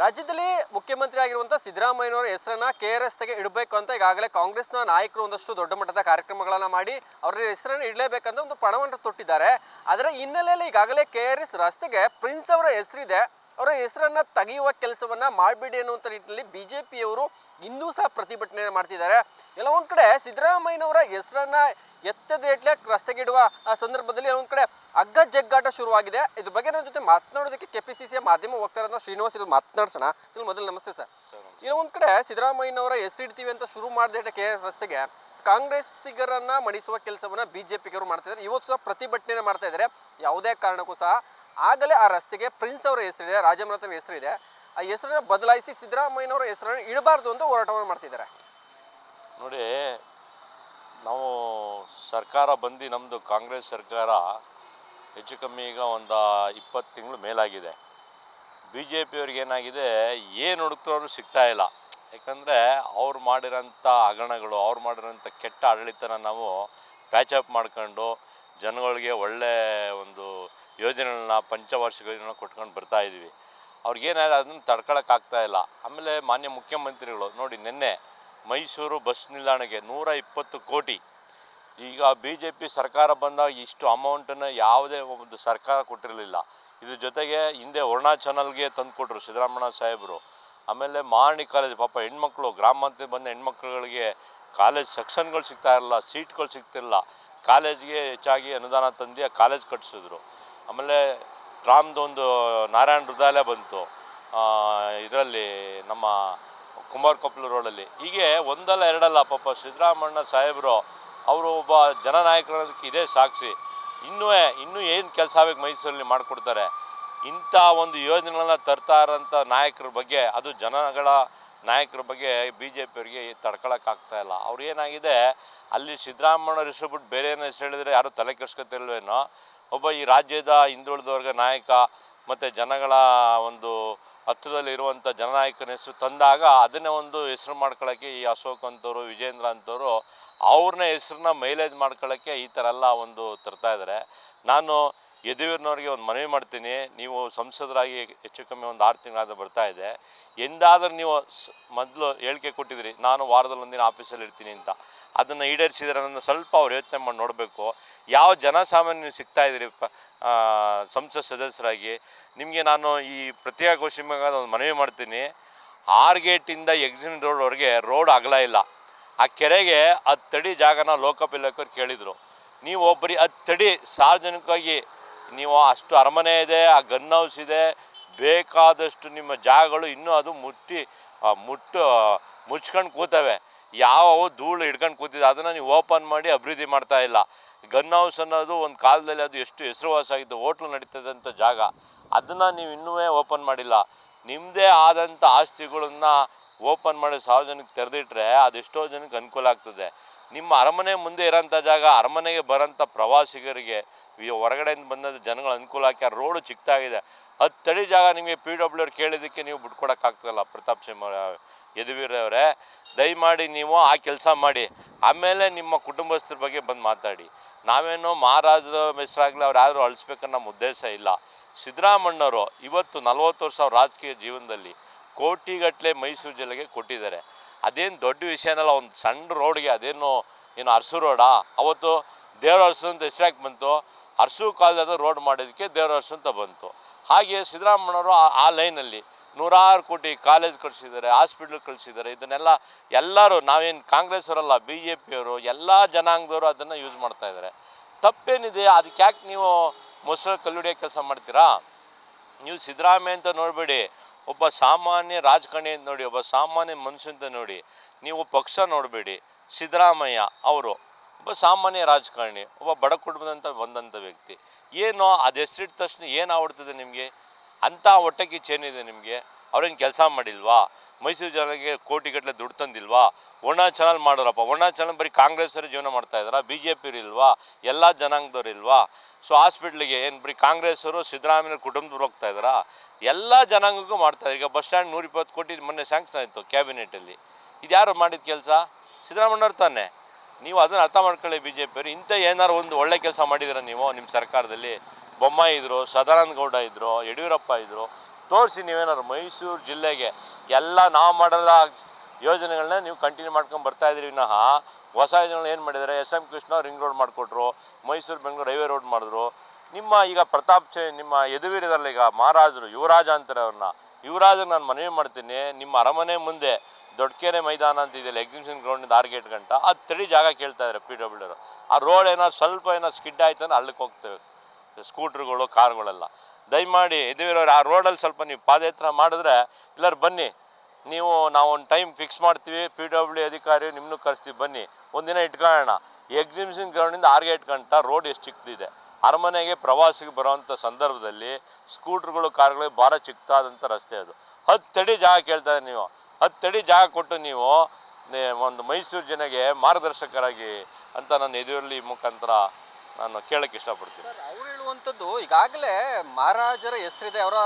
ರಾಜ್ಯದಲ್ಲಿ ಮುಖ್ಯಮಂತ್ರಿ ಆಗಿರುವಂಥ ಸಿದ್ದರಾಮಯ್ಯನವರ ಹೆಸರನ್ನ KRSಗೆ ಇಡಬೇಕು ಅಂತ ಈಗಾಗಲೇ ಕಾಂಗ್ರೆಸ್ನ ನಾಯಕರು ಒಂದಷ್ಟು ದೊಡ್ಡ ಮಟ್ಟದ ಕಾರ್ಯಕ್ರಮಗಳನ್ನು ಮಾಡಿ ಅವರ ಹೆಸರನ್ನು ಇಡಲೇಬೇಕಂತ ಒಂದು ಪಣವನ್ನು ತೊಟ್ಟಿದ್ದಾರೆ. ಅದರ ಹಿನ್ನೆಲೆಯಲ್ಲಿ ಈಗಾಗಲೇ KRS ರಸ್ತೆಗೆ ಪ್ರಿನ್ಸ್ ಅವರ ಹೆಸರಿದೆ, ಅವರ ಹೆಸರನ್ನು ತೆಗೆಯುವ ಕೆಲಸವನ್ನು ಮಾಡಬೇಡಿ ಅನ್ನುವಂಥ ನಿಟ್ಟಿನಲ್ಲಿ BJPಯವರು ಇಂದೂ ಸಹ ಪ್ರತಿಭಟನೆ ಮಾಡ್ತಿದ್ದಾರೆ. ಎಲ್ಲ ಒಂದು ಕಡೆ ಸಿದ್ದರಾಮಯ್ಯನವರ ಹೆಸರನ್ನು ಎತ್ತದೇಟ್ಲೆ ರಸ್ತೆಗಿಡುವ ಸಂದರ್ಭದಲ್ಲಿ ಒಂದು ಕಡೆ ಅಗ್ಗ ಜಗ್ಗಾಟ ಶುರುವಾಗಿದೆ. ಇದ್ರ ಬಗ್ಗೆ ನನ್ನ ಜೊತೆ ಮಾತನಾಡೋದಕ್ಕೆ KPCCಯ ಮಾಧ್ಯಮ ವಕ್ತಾರರಾದ ಶ್ರೀನಿವಾಸ್ ಇದು ಮಾತನಾಡ್ಸೋಣ. ಮೊದಲು ನಮಸ್ತೆ ಸರ್. ಇಲ್ಲ ಒಂದು ಕಡೆ ಸಿದ್ದರಾಮಯ್ಯನವರ ಹೆಸರಿಡ್ತೀವಿ ಅಂತ ಶುರು ಮಾಡಿದೆ KRS ರಸ್ತೆಗೆ ಕಾಂಗ್ರೆಸ್ಸಿಗರನ್ನ ಮಣಿಸುವ ಕೆಲಸವನ್ನು BJPಗರು ಮಾಡ್ತಾ ಇದ್ದಾರೆ. ಇವತ್ತು ಸಹ ಪ್ರತಿಭಟನೆ ಮಾಡ್ತಾ ಇದ್ದಾರೆ. ಯಾವುದೇ ಕಾರಣಕ್ಕೂ ಸಹ ಆಗಲೇ ಆ ರಸ್ತೆಗೆ ಪ್ರಿನ್ಸ್ ಅವರ ಹೆಸರಿದೆ, ರಾಜಮನೆತನ ಹೆಸರಿದೆ, ಆ ಹೆಸರನ್ನು ಬದಲಾಯಿಸಿ ಸಿದ್ದರಾಮಯ್ಯನವರ ಹೆಸರನ್ನು ಇಡಬಾರ್ದು ಅಂತ ಹೋರಾಟವನ್ನು ಮಾಡ್ತಿದ್ದಾರೆ. ನೋಡಿ, ನಾವು ಸರ್ಕಾರ ಬಂದು ನಮ್ಮದು ಕಾಂಗ್ರೆಸ್ ಸರ್ಕಾರ ಹೆಚ್ಚು ಕಮ್ಮಿ ಈಗ ಒಂದು 20 ತಿಂಗಳು ಮೇಲಾಗಿದೆ. BJPಯವ್ರಿಗೆ ಏನಾಗಿದೆ, ಏನು ಹುಡುಕ್ತವ್ರು ಸಿಗ್ತಾಯಿಲ್ಲ. ಯಾಕಂದರೆ ಅವ್ರು ಮಾಡಿರೋಂಥ ಹಗರಣಗಳು, ಅವ್ರು ಮಾಡಿರೋಂಥ ಕೆಟ್ಟ ಆಡಳಿತನ ನಾವು ಪ್ಯಾಚಪ್ ಮಾಡ್ಕೊಂಡು ಜನಗಳಿಗೆ ಒಳ್ಳೆ ಒಂದು ಯೋಜನೆಗಳನ್ನ ಪಂಚವಾರ್ಷಿಕ ಯೋಜನೆ ಕೊಟ್ಕೊಂಡು ಬರ್ತಾಯಿದ್ವಿ. ಅವ್ರಿಗೇನಾದ್ರೆ ಅದನ್ನು ತಡ್ಕೊಳಕ್ಕಾಗ್ತಾಯಿಲ್ಲ. ಆಮೇಲೆ ಮಾನ್ಯ ಮುಖ್ಯಮಂತ್ರಿಗಳು ನೋಡಿ, ನಿನ್ನೆ ಮೈಸೂರು ಬಸ್ ನಿಲ್ದಾಣಕ್ಕೆ 120 ಕೋಟಿ, ಈಗ BJP ಸರ್ಕಾರ ಬಂದಾಗ ಇಷ್ಟು ಅಮೌಂಟನ್ನು ಯಾವುದೇ ಒಂದು ಸರ್ಕಾರ ಕೊಟ್ಟಿರಲಿಲ್ಲ. ಇದ್ರ ಜೊತೆಗೆ ಹಿಂದೆ ವರ್ಣಾ ಚಾನಲ್ಗೆ ತಂದು ಕೊಟ್ಟರು ಸಿದ್ದರಾಮಯ್ಯ ಸಾಹೇಬರು. ಆಮೇಲೆ ಮಾರ್ಣಿ ಕಾಲೇಜ್, ಪಾಪ ಹೆಣ್ಮಕ್ಳು ಗ್ರಾಮಾಂತರ ಬಂದ ಹೆಣ್ಮಕ್ಳುಗಳಿಗೆ ಕಾಲೇಜ್ ಸೆಕ್ಷನ್ಗಳು ಸಿಗ್ತಾ ಇರಲಿಲ್ಲ, ಸೀಟ್ಗಳು ಸಿಗ್ತಿರಲಿಲ್ಲ. ಕಾಲೇಜ್ಗೆ ಹೆಚ್ಚಾಗಿ ಅನುದಾನ ತಂದು ಕಾಲೇಜ್ ಕಟ್ಟಿಸಿದ್ರು. ಆಮೇಲೆ ಟ್ರಾಮ್ದೊಂದು ನಾರಾಯಣ ಹೃದಯಾಲಯ ಬಂತು ಇದರಲ್ಲಿ ನಮ್ಮ ಕುಮಾರಕೊಪ್ಪಲು ರೋಡಲ್ಲಿ. ಹೀಗೆ ಒಂದಲ್ಲ ಎರಡಲ್ಲ, ಪಾಪ ಸಿದ್ದರಾಮಯ್ಯ ಸಾಹೇಬರು ಅವರು ಒಬ್ಬ ಜನನಾಯಕರೋದಕ್ಕೆ ಇದೇ ಸಾಕ್ಷಿ. ಇನ್ನೂ ಏನು ಕೆಲಸ ಆಗಬೇಕು ಮೈಸೂರಲ್ಲಿ ಮಾಡಿಕೊಡ್ತಾರೆ. ಇಂಥ ಒಂದು ಯೋಜನೆಗಳನ್ನ ತರ್ತಾ ಇರೋಂಥ ನಾಯಕರ ಬಗ್ಗೆ, ಅದು ಜನಗಳ ನಾಯಕರ ಬಗ್ಗೆ BJPಯವ್ರಿಗೆ ತಡ್ಕೊಳಕ್ಕಾಗ್ತಾಯಿಲ್ಲ. ಅವ್ರು ಏನಾಗಿದೆ, ಅಲ್ಲಿ ಸಿದ್ದರಾಮಯ್ಯವ್ರ ಹೆಸರು ಬಿಟ್ಟು ಬೇರೆ ಏನೋ ಹೆಸರು ಹೇಳಿದ್ರೆ ಯಾರೂ ತಲೆ ಕೆಡಿಸ್ಕೊತಿಲ್ವೇನೋ. ಒಬ್ಬ ಈ ರಾಜ್ಯದ ಹಿಂದುಳಿದ ವರ್ಗ ನಾಯಕ ಮತ್ತು ಜನಗಳ ಒಂದು ಹತ್ತಿರದಲ್ಲಿ ಇರುವಂಥ ಜನನಾಯಕನ ಹೆಸರು ತಂದಾಗ ಅದನ್ನೇ ಒಂದು ಹೆಸರು ಮಾಡ್ಕೊಳ್ಳೋಕ್ಕೆ ಈ ಅಶೋಕ್ ಅಂತವರು, ವಿಜೇಂದ್ರ ಅಂತವರು ಅವ್ರನ್ನ ಹೆಸ್ರನ್ನ ಮೈಲೇಜ್ ಮಾಡ್ಕೊಳ್ಳೋಕ್ಕೆ ಈ ಥರ ಎಲ್ಲ ಒಂದು ತರ್ತಾಯಿದ್ದಾರೆ. ನಾನು ಯದುವೀರನವ್ರಿಗೆ ಒಂದು ಮನವಿ ಮಾಡ್ತೀನಿ, ನೀವು ಸಂಸದರಾಗಿ ಹೆಚ್ಚು ಕಮ್ಮಿ ಒಂದು 6 ತಿಂಗಳಾದ ಬರ್ತಾಯಿದೆ. ಎಂದಾದರೂ ನೀವು ಮೊದಲು ಹೇಳಿಕೆ ಕೊಟ್ಟಿದ್ರಿ, ನಾನು ವಾರದಲ್ಲಿ ಒಂದಿನ ಆಫೀಸಲ್ಲಿ ಇರ್ತೀನಿ ಅಂತ. ಅದನ್ನು ಈಡೇರಿಸಿದ್ರೆ ನನ್ನ ಸ್ವಲ್ಪ ಅವ್ರು ಯೋಚನೆ ಮಾಡಿ ನೋಡಬೇಕು. ಯಾವ ಜನಸಾಮಾನ್ಯ ನೀವು ಸಿಗ್ತಾಯಿದ್ದೀರಿ ಸಂಸತ್ ಸದಸ್ಯರಾಗಿ. ನಿಮಗೆ ನಾನು ಈ ಪತ್ರಿಕಾಗೋಷ್ಠಿಯಾಗ ಒಂದು ಮನವಿ ಮಾಡ್ತೀನಿ, 6 ಗೇಟಿಂದ ಎಕ್ಸಿನ್ ರೋಡ್ವರೆಗೆ ರೋಡ್ ಅಗಲ ಇಲ್ಲ. ಆ ಕೆರೆಗೆ 10 ಅಡಿ ಜಾಗನ ಲೋಕೋಪಯೋಗಿ ಕೇಳಿದರು. ನೀವು ಒಬ್ಬರಿ 10 ಅಡಿ ಸಾರ್ವಜನಿಕವಾಗಿ ನೀವು ಅಷ್ಟು ಅರಮನೆ ಇದೆ, ಆ ಗನ್ ಹೌಸ್ ಇದೆ, ಬೇಕಾದಷ್ಟು ನಿಮ್ಮ ಜಾಗಗಳು ಇನ್ನೂ ಅದು ಮುಚ್ಕೊಂಡು ಕೂತವೆ. ಯಾವ ಧೂಳು ಹಿಡ್ಕೊಂಡು ಕೂತಿದೆ, ಅದನ್ನು ನೀವು ಓಪನ್ ಮಾಡಿ ಅಭಿವೃದ್ಧಿ ಮಾಡ್ತಾಯಿಲ್ಲ. ಗನ್ ಹೌಸ್ ಅನ್ನೋದು ಒಂದು ಕಾಲದಲ್ಲಿ ಅದು ಎಷ್ಟು ಹೆಸರುವಾಸಾಗಿತ್ತು, ಹೋಟ್ಲು ನಡೀತದಂಥ ಜಾಗ, ಅದನ್ನು ನೀವು ಇನ್ನೂ ಓಪನ್ ಮಾಡಿಲ್ಲ. ನಿಮ್ಮದೇ ಆದಂಥ ಆಸ್ತಿಗಳನ್ನು ಓಪನ್ ಮಾಡಿ ಸಾರ್ವಜನಿಕ ತೆರೆದಿಟ್ರೆ ಅದೆಷ್ಟೋ ಜನಕ್ಕೆ ಅನುಕೂಲ ಆಗ್ತದೆ. ನಿಮ್ಮ ಅರಮನೆ ಮುಂದೆ ಇರೋಂಥ ಜಾಗ, ಅರಮನೆಗೆ ಬರೋಂಥ ಪ್ರವಾಸಿಗರಿಗೆ, ಹೊರಗಡೆಯಿಂದ ಬಂದ ಜನಗಳ ಅನುಕೂಲ ಆಗಿ ಆ ರೋಡು ಚಿಕ್ಕದಾಗಿದೆ. 10 ಅಡಿ ಜಾಗ ನಿಮಗೆ PWR ಕೇಳಿದ್ದಕ್ಕೆ ನೀವು ಬಿಟ್ಕೊಡೋಕ್ಕಾಗ್ತಲ್ಲ. ಪ್ರತಾಪ್ ಸಿಂಹ ಯದುವೀರವರೇ, ದಯಮಾಡಿ ನೀವು ಆ ಕೆಲಸ ಮಾಡಿ. ಆಮೇಲೆ ನಿಮ್ಮ ಕುಟುಂಬಸ್ಥರ ಬಗ್ಗೆ ಬಂದು ಮಾತಾಡಿ. ನಾವೇನೋ ಮಹಾರಾಜರ ಹೆಸರಾಗಲಿ ಅವ್ರು ಯಾರು ಅಳಿಸ್ಬೇಕನ್ನೋ ನಮ್ಮ ಉದ್ದೇಶ ಇಲ್ಲ. ಸಿದ್ದರಾಮಯ್ಯನವರು ಇವತ್ತು 40 ವರ್ಷ ಅವ್ರ ರಾಜಕೀಯ ಜೀವನದಲ್ಲಿ ಕೋಟಿಗಟ್ಟಲೆ ಮೈಸೂರು ಜಿಲ್ಲೆಗೆ ಕೊಟ್ಟಿದ್ದಾರೆ. ಅದೇನು ದೊಡ್ಡ ವಿಷಯನಲ್ಲ. ಒಂದು ಸಣ್ಣ ರೋಡ್ಗೆ ಅದೇನು ಅರಸು ರೋಡಾ? ಅವತ್ತು ದೇವ್ರ ಅರಸು ಅಂತ ಹೆಸರಾಗಿ ಬಂತು. ಅರಸು ಕಾಲದ ರೋಡ್ ಮಾಡೋದಕ್ಕೆ ದೇವ್ರ ಅರಸು ಅಂತ ಬಂತು. ಹಾಗೆ ಸಿದ್ದರಾಮಯ್ಯನವರು ಆ ಲೈನಲ್ಲಿ 100 ಕೋಟಿ ಕಾಲೇಜ್ ಕಳಿಸಿದ್ದಾರೆ, ಹಾಸ್ಪಿಟ್ಲ್ ಕಳಿಸಿದ್ದಾರೆ. ಇದನ್ನೆಲ್ಲ ಎಲ್ಲರೂ, ನಾವೇನು ಕಾಂಗ್ರೆಸ್ ಅವರಲ್ಲ, BJPಯವರು, ಎಲ್ಲ ಜನಾಂಗದವರು ಅದನ್ನು ಯೂಸ್ ಮಾಡ್ತಾಯಿದ್ದಾರೆ. ತಪ್ಪೇನಿದೆ? ಅದಕ್ಕೆ ಯಾಕೆ ನೀವು ಮೊಸರು ಕಲ್ಲುಡಿಯೋ ಕೆಲಸ ಮಾಡ್ತೀರಾ? ನೀವು ಸಿದ್ದರಾಮಯ್ಯ ಅಂತ ನೋಡಬೇಡಿ, ಒಬ್ಬ ಸಾಮಾನ್ಯ ರಾಜಕಾರಣಿ ಅಂತ ನೋಡಿ, ಒಬ್ಬ ಸಾಮಾನ್ಯ ಮನುಷ್ಯ ಅಂತ ನೋಡಿ. ನೀವು ಪಕ್ಷ ನೋಡಬೇಡಿ. ಸಿದ್ದರಾಮಯ್ಯ ಅವರು ಒಬ್ಬ ಸಾಮಾನ್ಯ ರಾಜಕಾರಣಿ, ಒಬ್ಬ ಬಡ ಕುಟುಂಬದಂತ ಬಂದಂಥ ವ್ಯಕ್ತಿ. ಏನೋ ಅದು ಹೆಸರಿಟ್ಟ ತಕ್ಷಣ ಏನು ಆಗ್ಬಿಡ್ತದೆ ನಿಮಗೆ? ಅಂಥ ಹೊಟ್ಟೆ ಕಿಚ್ಚೇನಿದೆ ನಿಮಗೆ? ಅವ್ರೇನು ಕೆಲಸ ಮಾಡಿಲ್ವಾ? ಮೈಸೂರು ಜನರಿಗೆ ಕೋಟಿಗಟ್ಟಲೆ ದುಡ್ಡು ತಂದಿಲ್ವಾ? ವರ್ಣಾ ಚಾನಲ್ ಮಾಡೋರಪ್ಪ, ವರ್ಣಾ ಚಾನಲ್ ಬರೀ ಕಾಂಗ್ರೆಸ್ಸವರು ಜೀವನ ಮಾಡ್ತಾಯಿದ್ದಾರಾ? BJPಯವರು ಇಲ್ವಾ? ಎಲ್ಲ ಜನಾಂಗದವ್ರು ಇಲ್ವಾ? ಸೊ ಹಾಸ್ಪಿಟ್ಲಿಗೆ ಏನು ಬರೀ ಕಾಂಗ್ರೆಸ್ಸವರು ಸಿದ್ದರಾಮಯ್ಯ ಕುಟುಂಬದವ್ರು ಹೋಗ್ತಾಯಿದ್ದಾರಾ? ಎಲ್ಲ ಜನಾಂಗಕ್ಕೂ ಮಾಡ್ತಾಯಿದ್ದಾರೆ. ಈಗ ಬಸ್ ಸ್ಟ್ಯಾಂಡ್ 120 ಕೋಟಿ ಮೊನ್ನೆ ಸ್ಯಾಂಕ್ಷನ್ ಆಯಿತು ಕ್ಯಾಬಿನೆಟಲ್ಲಿ. ಇದು ಯಾರು ಮಾಡಿದ ಕೆಲಸ? ಸಿದ್ದರಾಮಯ್ಯವ್ರು ತಾನೆ. ನೀವು ಅದನ್ನು ಅರ್ಥ ಮಾಡ್ಕೊಳ್ಳಿ. BJPಯವರು ಇಂಥ ಏನಾರು ಒಂದು ಒಳ್ಳೆ ಕೆಲಸ ಮಾಡಿದ್ದೀರಾ ನೀವು ನಿಮ್ಮ ಸರ್ಕಾರದಲ್ಲಿ? ಬೊಮ್ಮಾಯಿ ಇದ್ದರು, ಸದಾನಂದ ಗೌಡ ಇದ್ದರು, ಯಡಿಯೂರಪ್ಪ ಇದ್ದರು, ತೋರಿಸಿ ನೀವೇನಾದ್ರು ಮೈಸೂರು ಜಿಲ್ಲೆಗೆ ಎಲ್ಲ ನಾವು ಮಾಡಲ್ಲ ಯೋಜನೆಗಳನ್ನ ನೀವು ಕಂಟಿನ್ಯೂ ಮಾಡ್ಕೊಂಡು ಬರ್ತಾಯಿದ್ರಿ ವಿನಃ ಹೊಸ ಯೋಜನೆಗಳು ಏನು ಮಾಡಿದ್ದಾರೆ. SM ಕೃಷ್ಣ ರಿಂಗ್ ರೋಡ್ ಮಾಡಿಕೊಟ್ರು, ಮೈಸೂರು ಬೆಂಗಳೂರು ಹೈವೇ ರೋಡ್ ಮಾಡಿದ್ರು. ನಿಮ್ಮ ಈಗ ನಿಮ್ಮ ಯದುವೀರದಲ್ಲಿ ಈಗ ಮಹಾರಾಜರು ಯುವರಾಜ ಅಂತಾರೆ ಅವ್ರನ್ನ, ಯುವರಾಜರು ನಾನು ಮನವಿ ಮಾಡ್ತೀನಿ, ನಿಮ್ಮ ಅರಮನೆ ಮುಂದೆ ದೊಡ್ಡಕೆರೆ ಮೈದಾನ ಅಂತ ಇದೆಯಲ್ಲ ಎಕ್ಸಿಬಿಷನ್ ಗ್ರೌಂಡಿಂದ 6 ಗೇಟ್ ಗಂಟ ಅದು ತಡಿ ಜಾಗ ಕೇಳ್ತಾ ಇದ್ದಾರೆ PWR. ಆ ರೋಡ್ ಏನಾದ್ರು ಸ್ವಲ್ಪ ಸ್ಕಿಡ್ ಆಯ್ತು ಅಂದ್ರೆ ಅಲ್ಲಿಗೆ ಹೋಗ್ತೇವೆ ಸ್ಕೂಟ್ರುಗಳು ಕಾರ್ಗಳೆಲ್ಲ. ದಯಮಾಡಿ ಯದುವೀರವ್ರು ಆ ರೋಡಲ್ಲಿ ಸ್ವಲ್ಪ ನೀವು ಪಾದಯಾತ್ರೆ ಮಾಡಿದ್ರೆ ಎಲ್ಲರೂ ಬನ್ನಿ, ನಾವು ಒಂದು ಟೈಮ್ ಫಿಕ್ಸ್ ಮಾಡ್ತೀವಿ, PWD ಅಧಿಕಾರಿ ನಿಮ್ಮನ್ನು ಕರೆಸ್ತೀವಿ, ಬನ್ನಿ ಒಂದಿನ ಇಟ್ಕೊಳ್ಳೋಣ. ಎಕ್ಸಿಬಿಷನ್ ಗ್ರೌಂಡಿಂದ 6 ಗೇಟ್ ಗಂಟ ರೋಡ್ ಎಷ್ಟು ಚಿಕ್ಕದಿದೆ. ಅರಮನೆಗೆ ಪ್ರವಾಸಿಗೆ ಬರೋವಂಥ ಸಂದರ್ಭದಲ್ಲಿ ಸ್ಕೂಟ್ರುಗಳು ಕಾರ್ಗಳಿಗೆ ಭಾಳ ಚಿಕ್ಕದಾದಂಥ ರಸ್ತೆ ಅದು. 10 ಅಡಿ ಜಾಗ ಕೇಳ್ತಾರೆ ನೀವು. 10 ಅಡಿ ಜಾಗ ಕೊಟ್ಟು ನೀವು ಒಂದು ಮೈಸೂರು ಜನಗೆ ಮಾರ್ಗದರ್ಶಕರಾಗಿ ಅಂತ ನಾನು ಯದುವೀರಲ್ಲಿ ಮುಖಾಂತರ ನಾನು ಕೇಳೋಕ್ಕೆ ಇಷ್ಟಪಡ್ತೀನಿ. ಅವ್ರು ಹೇಳುವಂಥದ್ದು ಈಗಾಗಲೇ ಮಹಾರಾಜರ ಹೆಸರಿದೆ, ಅವರ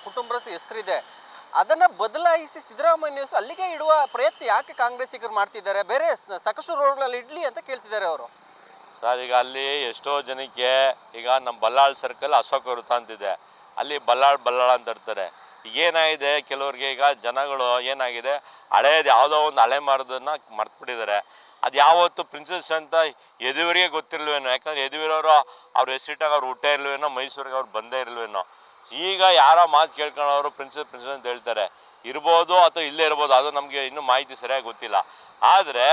ಕುಟುಂಬದ ಹೆಸರಿದೆ, ಅದನ್ನು ಬದಲಾಯಿಸಿ ಸಿದ್ದರಾಮಯ್ಯ ಅಲ್ಲಿಗೆ ಇಡುವ ಪ್ರಯತ್ನ ಯಾಕೆ ಕಾಂಗ್ರೆಸ್ಸಿಗರು ಮಾಡ್ತಿದ್ದಾರೆ? ಬೇರೆ ಸಾಕಷ್ಟು ರೋಡ್ಗಳಲ್ಲಿ ಇಡ್ಲಿ ಅಂತ ಕೇಳ್ತಿದ್ದಾರೆ ಅವರು. ಸರ್, ಈಗ ಅಲ್ಲಿ ಎಷ್ಟೋ ಜನಕ್ಕೆ ಈಗ ನಮ್ಮ ಬಲ್ಲಾಳ್ ಸರ್ಕಲ್ ಅಶೋಕ ವೃತ್ತ ಅಂತಿದೆ, ಅಲ್ಲಿ ಬಲ್ಲಾಳ್ ಅಂತ ಇರ್ತಾರೆ. ಏನಾಗಿದೆ ಕೆಲವ್ರಿಗೆ ಈಗ ಜನಗಳು ಏನಾಗಿದೆ ಹಳೇದು ಯಾವುದೋ ಒಂದು ಹಳೆ ಮರದನ್ನು ಮರ್ತ್ಬಿಟ್ಟಿದ್ದಾರೆ. ಅದು ಯಾವತ್ತು ಪ್ರಿನ್ಸಸ್ ಅಂತ ಯದುವೀರಿಗೆ ಗೊತ್ತಿರಲ್ವೇನೋ, ಯಾಕಂದರೆ ಯದುವೀರವರು ಅವ್ರ ಹೆಸರಿಟ್ಟಾಗ ಅವ್ರು ಹುಟ್ಟೇ ಇರಲ್ವೇನೋ, ಮೈಸೂರಿಗೆ ಅವ್ರು ಬಂದೇ ಇರಲ್ವೇನೋ. ಈಗ ಯಾರ ಮಾತು ಕೇಳ್ಕೊಳ್ಳೋರು ಪ್ರಿನ್ಸಸ್ ಅಂತ ಹೇಳ್ತಾರೆ, ಇರ್ಬೋದು ಅಥವಾ ಇಲ್ಲೇ ಇರ್ಬೋದು, ಅದು ನಮಗೆ ಇನ್ನೂ ಮಾಹಿತಿ ಸರಿಯಾಗಿ ಗೊತ್ತಿಲ್ಲ. ಆದರೆ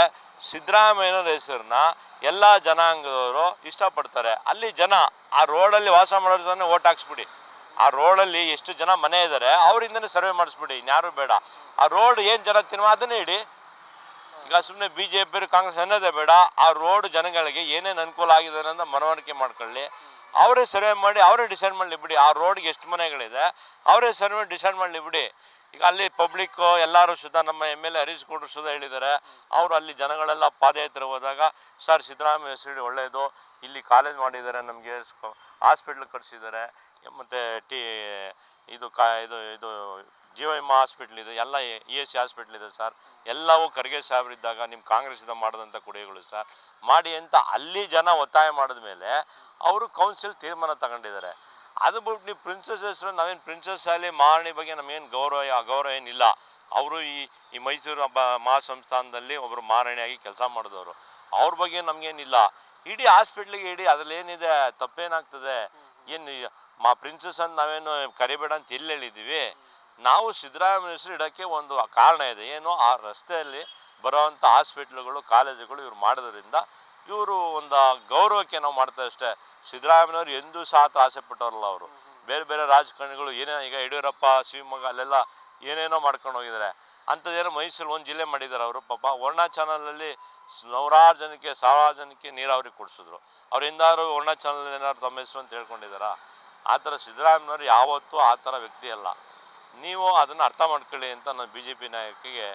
ಸಿದ್ದರಾಮಯ್ಯನವ್ರ ಹೆಸರನ್ನ ಎಲ್ಲ ಜನಾಂಗದವರು ಇಷ್ಟಪಡ್ತಾರೆ. ಅಲ್ಲಿ ಜನ ಆ ರೋಡಲ್ಲಿ ವಾಸ ಮಾಡೋದನ್ನೇ ಓಟ್ ಹಾಕ್ಸ್ಬಿಡಿ. ಆ ರೋಡಲ್ಲಿ ಎಷ್ಟು ಜನ ಮನೆ ಇದ್ದಾರೆ ಅವರಿಂದನೇ ಸರ್ವೆ ಮಾಡಿಸ್ಬಿಡಿ, ಇನ್ಯಾರು ಬೇಡ. ಆ ರೋಡ್ ಏನು ಜನ ತಿನ್ನುವ ಅದನ್ನೇ ಇಡಿ. ಈಗ ಸುಮ್ಮನೆ BJP ಕಾಂಗ್ರೆಸ್ ಅನ್ನೋದೇ ಬೇಡ. ಆ ರೋಡ್ ಜನಗಳಿಗೆ ಏನೇನು ಅನುಕೂಲ ಆಗಿದೆ ಅನ್ನೋದನ್ನ ಮನವರಿಕೆ ಮಾಡ್ಕೊಳ್ಳಿ. ಅವರೇ ಸರ್ವೆ ಮಾಡಿ ಅವರೇ ಡಿಸೈಡ್ ಮಾಡಲಿ ಬಿಡಿ. ಆ ರೋಡ್ಗೆ ಎಷ್ಟು ಮನೆಗಳಿದೆ ಅವರೇ ಸರ್ವೆ ಡಿಸೈಡ್ ಮಾಡಲಿ ಬಿಡಿ. ಈಗ ಅಲ್ಲಿ ಪಬ್ಲಿಕ್ಕು ಎಲ್ಲರೂ ಸುಧಾ ನಮ್ಮ MLA ಹರೀಶ್ ಗೌಡ್ರು ಸುಧಾ ಹೇಳಿದ್ದಾರೆ. ಅವರು ಅಲ್ಲಿ ಜನಗಳೆಲ್ಲ ಪಾದಯಾತ್ರೆ ಹೋದಾಗ ಸರ್ ಸಿದ್ದರಾಮಯ್ಯ ಹೆಸರು ಒಳ್ಳೆಯದು, ಇಲ್ಲಿ ಕಾಲೇಜ್ ಮಾಡಿದ್ದಾರೆ, ನಮಗೆ ಹಾಸ್ಪಿಟ್ಲ್ ಕಟ್ಸಿದ್ದಾರೆ, ಮತ್ತು ಇದು ಜೀವ ವಿಮಾ ಹಾಸ್ಪಿಟ್ಲ್ ಇದೆ, ಎಲ್ಲ ESC ಹಾಸ್ಪಿಟ್ಲ್ ಇದೆ ಸರ್, ಎಲ್ಲವೂ ಖರ್ಗೆ ಸಾಹೇಬರಿದ್ದಾಗ ನಿಮ್ಮ ಕಾಂಗ್ರೆಸ್ಸಿಂದ ಮಾಡಿದಂಥ ಕೊಡುಗೆಗಳು ಸರ್ ಮಾಡಿ ಅಂತ ಅಲ್ಲಿ ಜನ ಒತ್ತಾಯ ಮಾಡಿದ ಮೇಲೆ ಅವರು ಕೌನ್ಸಿಲ್ ತೀರ್ಮಾನ ತಗೊಂಡಿದ್ದಾರೆ. ಅದು ಬಿಟ್ಟು ನೀವು ಪ್ರಿನ್ಸಸ್ ಹೆಸರು, ನಾವೇನು ಪ್ರಿನ್ಸಸ್ ಆಗಲಿ ಮಹಾರಾಣಿ ಬಗ್ಗೆ ನಮಗೇನು ಅಗೌರವ ಏನಿಲ್ಲ. ಅವರು ಈ ಮೈಸೂರು ಮಹಾಸಂಸ್ಥಾನದಲ್ಲಿ ಒಬ್ಬರು ಮಹಾರಾಣಿಯಾಗಿ ಕೆಲಸ ಮಾಡಿದವರು, ಅವ್ರ ಬಗ್ಗೆ ನಮಗೇನಿಲ್ಲ. ಇಡೀ ಹಾಸ್ಪಿಟ್ಲಿಗೆ ಇಡೀ ಅದರಲ್ಲಿ ಏನಿದೆ ತಪ್ಪೇನಾಗ್ತದೆ? ಏನು ಪ್ರಿನ್ಸಸ್ ಅಂತ ನಾವೇನು ಕರಿಬೇಡ ಅಂತ ಎಲ್ಲಿ ಹೇಳಿದ್ದೀವಿ? ನಾವು ಸಿದ್ದರಾಮಯ್ಯ ಹೆಸರು ಇಡೋಕ್ಕೆ ಒಂದು ಕಾರಣ ಇದೆ, ಏನು ಆ ರಸ್ತೆಯಲ್ಲಿ ಬರೋವಂಥ ಹಾಸ್ಪಿಟ್ಲುಗಳು ಕಾಲೇಜುಗಳು ಇವ್ರು ಮಾಡೋದ್ರಿಂದ ಇವರು ಒಂದು ಗೌರವಕ್ಕೆ ನಾವು ಮಾಡ್ತೇವೆ ಅಷ್ಟೇ. ಸಿದ್ದರಾಮಯ್ಯವ್ರು ಎಂದೂ ಸಹ ಆಸೆ ಪಟ್ಟವ್ರಲ್ಲ. ಅವರು ಬೇರೆ ಬೇರೆ ರಾಜಕಾರಣಿಗಳು ಏನೇನೋ ಈಗ ಯಡಿಯೂರಪ್ಪ ಶಿವಮೊಗ್ಗ ಅಲ್ಲೆಲ್ಲ ಏನೇನೋ ಮಾಡ್ಕೊಂಡು ಹೋಗಿದ್ದಾರೆ. ಅಂಥದ್ದೇನೋ ಮೈಸೂರು ಒಂದು ಜಿಲ್ಲೆ ಮಾಡಿದ್ದಾರೆ ಅವರು. ಪಾಪ ವರ್ಣಾ ಚಾನಲಲ್ಲಿ ನೂರಾರು ಜನಕ್ಕೆ ಸಾವಿರಾರು ಜನಕ್ಕೆ ನೀರಾವರಿ ಕೊಡಿಸಿದ್ರು. ಅವ್ರು ಎಂದಾದ್ರು ವರ್ಣಾ ಚಾನಲ್ ಏನಾದ್ರು ತಮ್ಮ ಹೆಸರು ಅಂತ ಹೇಳ್ಕೊಂಡಿದ್ದಾರಾ? ಆ ಥರ ಸಿದ್ದರಾಮಯ್ಯವ್ರು ಯಾವತ್ತೂ ಆ ಥರ ವ್ಯಕ್ತಿ ಅಲ್ಲ. ನೀವು ಅದನ್ನು ಅರ್ಥ ಮಾಡ್ಕೊಳ್ಳಿ ಅಂತ ನಾನು BJP ನಾಯಕಿಗೆ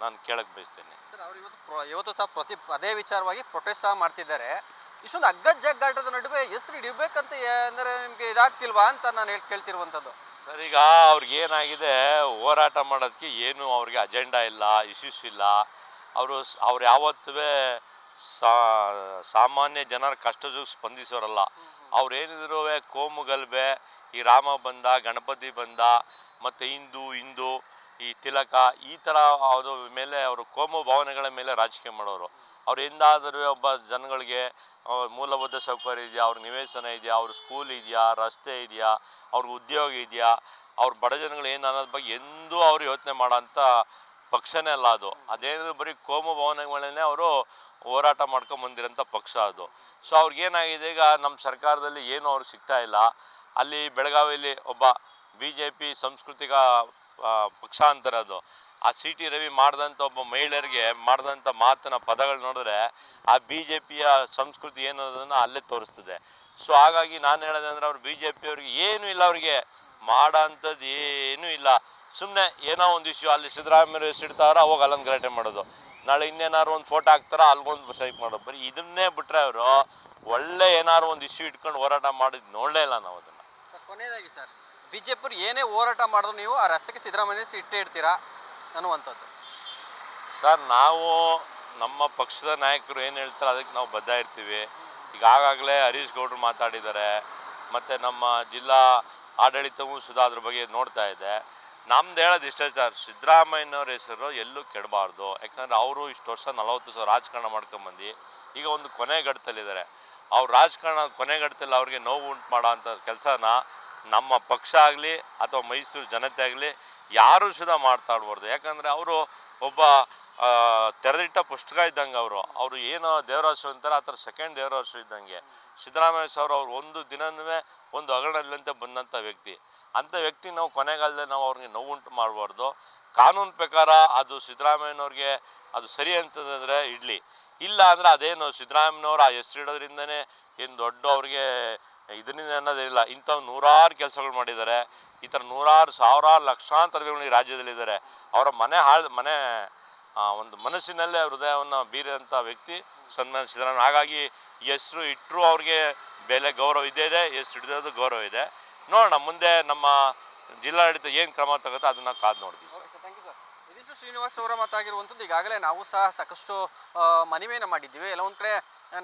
ನಾನು ಕೇಳಕ್ಕೆ ಬಯಸ್ತೇನೆ. ಸರ್, ಅವರು ಇವತ್ತು ಸಹ ಅದೇ ವಿಚಾರವಾಗಿ ಪ್ರೊಟೆಸ್ಟ್ ಸಹ ಮಾಡ್ತಿದ್ದಾರೆ. ಇಷ್ಟೊಂದು ಅಗ್ಗಜ್ಜಗ್ಗಾಟದ ನಡುವೆ ಹೆಸರು ಇಡಬೇಕಂತ ಅಂದರೆ ನಿಮಗೆ ಇದಾಗ್ತಿಲ್ವಾ ಅಂತ ನಾನು ಕೇಳ್ತಿರುವಂಥದ್ದು. ಸರ್, ಈಗ ಅವ್ರಿಗೆ ಏನಾಗಿದೆ, ಹೋರಾಟ ಮಾಡೋದಕ್ಕೆ ಏನು ಅವ್ರಿಗೆ ಅಜೆಂಡಾ ಇಲ್ಲ, ಇಶ್ಯೂಸ್ ಇಲ್ಲ. ಅವ್ರು ಯಾವತ್ತೂ ಸಾಮಾನ್ಯ ಜನರ ಕಷ್ಟಕ್ಕೆ ಸ್ಪಂದಿಸೋರಲ್ಲ. ಅವ್ರೇನಿದ್ರು ಕೋಮು ಗಲಭೆ, ಈ ರಾಮ ಬಂದ, ಗಣಪತಿ ಬಂದ, ಮತ್ತು ಹಿಂದೂ ಈ ತಿಲಕ ಈ ಥರ ಅದು ಮೇಲೆ ಅವರು ಕೋಮು ಭಾವನೆಗಳ ಮೇಲೆ ರಾಜಕೀಯ ಮಾಡೋರು. ಅವ್ರು ಎಂದಾದರೂ ಒಬ್ಬ ಜನಗಳಿಗೆ ಮೂಲಭೂತ ಸೌಕರ್ಯ ಇದೆಯಾ, ಅವ್ರ ನಿವೇಶನ ಇದೆಯಾ, ಅವ್ರ ಸ್ಕೂಲ್ ಇದೆಯಾ, ರಸ್ತೆ ಇದೆಯಾ, ಅವ್ರಿಗೆ ಉದ್ಯೋಗ ಇದೆಯಾ, ಅವ್ರ ಬಡ ಜನಗಳು ಏನು ಅನ್ನೋದ್ರ ಬಗ್ಗೆ ಎಂದೂ ಅವರು ಯೋಚನೆ ಮಾಡೋಂಥ ಪಕ್ಷನೇ ಅಲ್ಲ ಅದು. ಅದೇನಿದ್ರು ಬರೀ ಕೋಮು ಭಾವನೆಗಳನ್ನೇ ಅವರು ಹೋರಾಟ ಮಾಡ್ಕೊಂಬಂದಿರೋಂಥ ಪಕ್ಷ ಅದು. ಸೊ ಅವ್ರಿಗೇನಾಗಿದೆ, ಈಗ ನಮ್ಮ ಸರ್ಕಾರದಲ್ಲಿ ಏನೂ ಅವ್ರಿಗೆ ಸಿಗ್ತಾ ಇಲ್ಲ. ಅಲ್ಲಿ ಬೆಳಗಾವಿಯಲ್ಲಿ ಒಬ್ಬ BJP ಸಾಂಸ್ಕೃತಿಕ ಪಕ್ಷ ಅಂತಾರೆ, ಅದು ಆ CT ರವಿ ಮಾಡಿದಂಥ ಒಬ್ಬ ಮಹಿಳೆಯರಿಗೆ ಮಾಡಿದಂಥ ಮಾತಿನ ಪದಗಳು ನೋಡಿದ್ರೆ ಆ BJPಯ ಸಂಸ್ಕೃತಿ ಏನೋದನ್ನು ಅಲ್ಲೇ ತೋರಿಸ್ತದೆ. ಸೊ ಹಾಗಾಗಿ ನಾನು ಹೇಳೋದು ಅಂದರೆ ಅವ್ರು BJP ಅವ್ರಿಗೆ ಏನೂ ಇಲ್ಲ, ಅವ್ರಿಗೆ ಮಾಡೋ ಅಂಥದ್ದು ಏನೂ ಇಲ್ಲ. ಸುಮ್ಮನೆ ಏನೋ ಒಂದು ಇಶ್ಯೂ ಅಲ್ಲಿ ಸಿದ್ದರಾಮಯ್ಯ ಹೆಸರಿಡ್ತಾವ್ರೆ, ಅವಾಗ ಅಲ್ಲೊಂದು ಗಲಾಟೆ ಮಾಡೋದು, ನಾಳೆ ಇನ್ನೇನಾದ್ರು ಒಂದು ಫೋಟೋ ಹಾಕ್ತಾರೆ ಅಲ್ಗೊಂದು ಸ್ಟ್ರೈಕ್ ಮಾಡೋದು. ಬರೀ ಇದನ್ನೇ ಬಿಟ್ಟರೆ ಅವರು ಒಳ್ಳೆ ಏನಾದ್ರು ಒಂದು ಇಶ್ಯೂ ಇಟ್ಕೊಂಡು ಹೋರಾಟ ಮಾಡಿದ್ದು ನೋಡಲೇ ಇಲ್ಲ ನಾವು ಅದನ್ನು. ಸರ್, ಕೊನೆಯದಾಗಿ ಸರ್, BJP ಅವ್ರು ಏನೇ ಹೋರಾಟ ಮಾಡಿದ್ರು ನೀವು ಆ ರಸ್ತೆಗೆ ಸಿದ್ದರಾಮಯ್ಯ ಇಟ್ಟೇ ಇಡ್ತೀರಾ ಅನ್ನುವಂಥದ್ದು? ಸರ್, ನಾವು ನಮ್ಮ ಪಕ್ಷದ ನಾಯಕರು ಏನು ಹೇಳ್ತಾರೆ ಅದಕ್ಕೆ ನಾವು ಬದ್ಧ ಇರ್ತೀವಿ. ಈಗ ಆಗಾಗಲೇ ಹರೀಶ್ ಗೌಡ್ರು ಮಾತಾಡಿದ್ದಾರೆ, ಮತ್ತು ನಮ್ಮ ಜಿಲ್ಲಾ ಆಡಳಿತವೂ ಸುಧಾ ಅದ್ರ ಬಗ್ಗೆ ನೋಡ್ತಾ ಇದೆ. ನಮ್ದು ಹೇಳೋದು ಇಷ್ಟೇ ಸರ್, ಸಿದ್ದರಾಮಯ್ಯನವ್ರ ಹೆಸರು ಎಲ್ಲೂ ಕೆಡಬಾರ್ದು. ಯಾಕಂದರೆ ಅವರು ಇಷ್ಟು ವರ್ಷ 40 ವರ್ಷ ರಾಜಕಾರಣ ಮಾಡ್ಕೊಂಬಂದು ಈಗ ಒಂದು ಕೊನೆಗಟ್ಟದಲ್ಲಿದ್ದಾರೆ. ಅವ್ರು ರಾಜಕಾರಣ ಕೊನೆಗಟ್ಟದಲ್ಲಿ ಅವ್ರಿಗೆ ನೋವು ಉಂಟು ಮಾಡೋ ಅಂಥ ಕೆಲಸನ ನಮ್ಮ ಪಕ್ಷ ಆಗಲಿ ಅಥವಾ ಮೈಸೂರು ಜನತೆ ಆಗಲಿ ಯಾರೂ ಸುಧಾ ಮಾತಾಡ್ಬಾರ್ದು. ಯಾಕಂದರೆ ಅವರು ಒಬ್ಬ ತೆರೆದಿಟ್ಟ ಪುಸ್ತಕ ಇದ್ದಂಗೆ. ಅವರು ಏನು ದೇವರಾಸು ಅಂತಾರೆ ಆ ಥರ ಸೆಕೆಂಡ್ ದೇವರಾಸು ಇದ್ದಂಗೆ ಸಿದ್ದರಾಮಯ್ಯ ಸರ್. ಅವ್ರು ಒಂದು ದಿನವೂ ಒಂದು ಹಗರಣದಂತೆ ಬಂದಂಥ ವ್ಯಕ್ತಿ. ಅಂಥ ವ್ಯಕ್ತಿ ನಾವು ಕೊನೆಗಾಲದಲ್ಲಿ ನಾವು ಅವ್ರಿಗೆ ನೋವುಂಟು ಮಾಡಬಾರ್ದು. ಕಾನೂನು ಪ್ರಕಾರ ಅದು ಸಿದ್ದರಾಮಯ್ಯನವ್ರಿಗೆ ಅದು ಸರಿ ಅಂತಂದರೆ ಇಡಲಿ, ಇಲ್ಲ ಅಂದರೆ ಅದೇನು ಸಿದ್ದರಾಮಯ್ಯನವ್ರು ಆ ಹೆಸರಿಡೋದ್ರಿಂದನೇ ಏನು ದೊಡ್ಡ ಅವ್ರಿಗೆ ಇದರಿಂದ ಅನ್ನೋದಿಲ್ಲ. ಇಂಥವು ನೂರಾರು ಕೆಲಸಗಳು ಮಾಡಿದ್ದಾರೆ. ಈ ಥರ ನೂರಾರು ಸಾವಿರಾರು ಲಕ್ಷಾಂತರ ಜನಗಳು ಈ ರಾಜ್ಯದಲ್ಲಿದ್ದಾರೆ. ಅವರ ಮನೆ ಒಂದು ಮನಸ್ಸಿನಲ್ಲೇ ಹೃದಯವನ್ನು ಬೀರಿದಂಥ ವ್ಯಕ್ತಿ ಸನ್ಮಾನ್ಯ ಸಿದ್ದರಾಮಯ್ಯ. ಹಾಗಾಗಿ ಹೆಸರು ಇಟ್ಟರು ಅವ್ರಿಗೆ ಬೆಲೆ ಗೌರವ ಇದ್ದೇ ಇದೆ, ಹೆಸರು ಹಿಡಿದೋದು ಗೌರವ ಇದೆ. ನೋಡೋಣ ಮುಂದೆ ನಮ್ಮ ಜಿಲ್ಲಾಡಳಿತ ಏನು ಕ್ರಮ ತಗೋತೋ ಅದನ್ನು ಕಾದು ನೋಡ್ತೀವಿ ಸರ್. ಇದಿಷ್ಟು ಶ್ರೀನಿವಾಸ್ ಅವರ ಮಾತಾಗಿರುವಂಥದ್ದು. ಈಗಾಗಲೇ ನಾವು ಸಹ ಸಾಕಷ್ಟು ಮನವಿಯನ್ನು ಮಾಡಿದ್ದೀವಿ. ಎಲ್ಲ ಒಂದು ಕಡೆ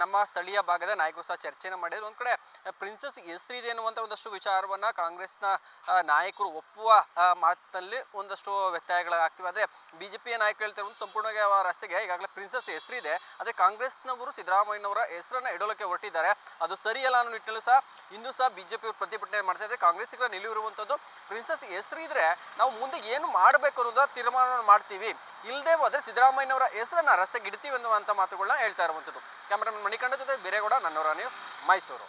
ನಮ್ಮ ಸ್ಥಳೀಯ ಭಾಗದ ನಾಯಕರು ಸಹ ಚರ್ಚೆಯನ್ನು ಮಾಡಿದ್ರು. ಒಂದು ಕಡೆ ಪ್ರಿನ್ಸಸ್ ಹೆಸರಿದೆ ಅನ್ನುವಂಥ ಒಂದಷ್ಟು ವಿಚಾರವನ್ನು ಕಾಂಗ್ರೆಸ್ನ ನಾಯಕರು ಒಪ್ಪುವ ಮಾತಿನಲ್ಲಿ ಒಂದಷ್ಟು ವ್ಯತ್ಯಯಗಳಾಗ್ತಿವೆ. ಆದರೆ BJPಯ ನಾಯಕರು ಹೇಳ್ತಾರೆ ಒಂದು ಸಂಪೂರ್ಣವಾಗಿ ಅವರ ರಸ್ತೆಗೆ ಈಗಾಗಲೇ ಪ್ರಿನ್ಸಸ್ ಹೆಸರಿದೆ, ಆದರೆ ಕಾಂಗ್ರೆಸ್ನವರು ಸಿದ್ದರಾಮಯ್ಯನವರ ಹೆಸರನ್ನು ಇಡೋಲಕ್ಕೆ ಹೊರಟಿದ್ದಾರೆ, ಅದು ಸರಿಯಲ್ಲ ಅನ್ನೋ ನಿಟ್ಟಿನಲ್ಲೂ ಸಹ ಇಂದು ಸಹ BJP ಅವರು ಪ್ರತಿಭಟನೆ ಮಾಡ್ತಾ ಇದ್ದಾರೆ. ಕಾಂಗ್ರೆಸ್ಸಿಗರ ನಿಲುವಿರುವಂಥದ್ದು ಪ್ರಿನ್ಸಸ್ ಹೆಸರಿದ್ರೆ ನಾವು ಮುಂದೆ ಏನು ಮಾಡಬೇಕು ಅನ್ನೋದು ತೀರ್ಮಾನ ಮಾಡ್ತೀವಿ, ಇಲ್ಲದೆ ಹೋದರೆ ಸಿದ್ದರಾಮಯ್ಯನವರ ಹೆಸರನ್ನು ರಸ್ತೆಗೆ ಇಡ್ತೀವಿ ಅನ್ನುವಂಥ ಮಾತುಗಳನ್ನ ಹೇಳ್ತಾ ಇರುವಂಥದ್ದು. ಕ್ಯಾಮರಾಮನ್ ಮಣಿಕಂಡ ಜೊತೆ ಬೇರೆಗೌಡ, ನನ್ನವರ ನ್ಯೂಸ್, ಮೈಸೂರು.